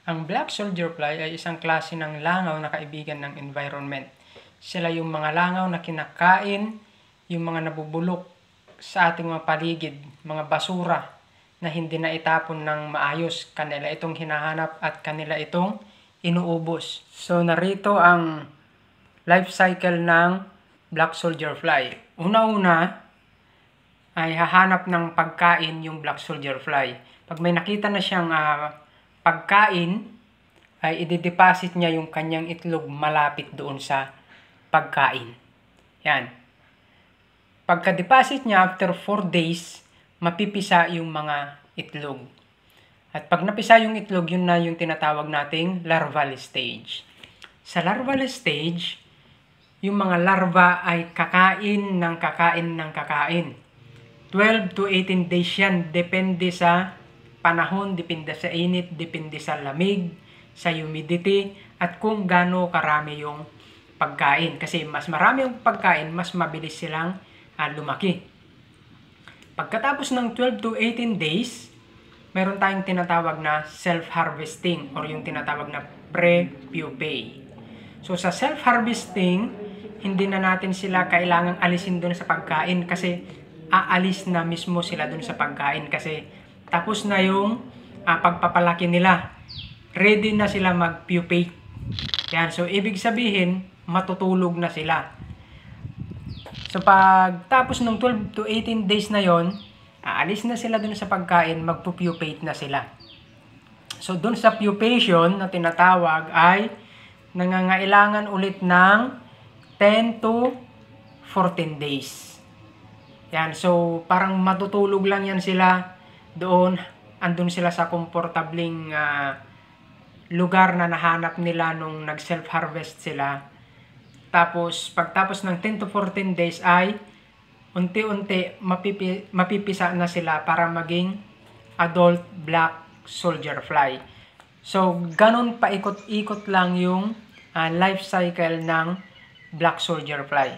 Ang black soldier fly ay isang klase ng langaw na kaibigan ng environment. Sila yung mga langaw na kinakain, yung mga nabubulok sa ating mga paligid, mga basura na hindi na itapon ng maayos. Kanila itong hinahanap at kanila itong inuubos. So narito ang life cycle ng black soldier fly. Una-una ay hahanap ng pagkain yung black soldier fly. Pag may nakita na siyang pagkain, ay i-deposit niya yung kanyang itlog malapit doon sa pagkain. Yan. Pagka-deposit niya, after 4 days, mapipisa yung mga itlog. At pag napisa yung itlog, yun na yung tinatawag nating larval stage. Sa larval stage, yung mga larva ay kakain ng kakain. 12 to 18 days yan, depende sa panahon, depende sa init, depende sa lamig, sa humidity, at kung gaano karami yung pagkain. Kasi mas marami yung pagkain, mas mabilis silang lumaki. Pagkatapos ng 12 to 18 days, meron tayong tinatawag na self-harvesting or yung tinatawag na pre-pupae. So sa self-harvesting, hindi na natin sila kailangang alisin doon sa pagkain kasi aalis na mismo sila doon sa pagkain kasi tapos na yung pagpapalaki nila. Ready na sila mag-pupate. Yan. So, ibig sabihin, matutulog na sila. So, pag tapos ng 12 to 18 days na yon, aalis na sila dun sa pagkain, magpupupate na sila. So, dun sa pupation na tinatawag ay nangangailangan ulit ng 10 to 14 days. Yan. So, parang matutulog lang yan sila doon. Andun sila sa komportabling lugar na nahanap nila nung nag-self-harvest sila. Tapos, pagtapos ng 10 to 14 days ay unti-unti mapipisa na sila para maging adult black soldier fly. So, ganun paikot-ikot lang yung life cycle ng black soldier fly.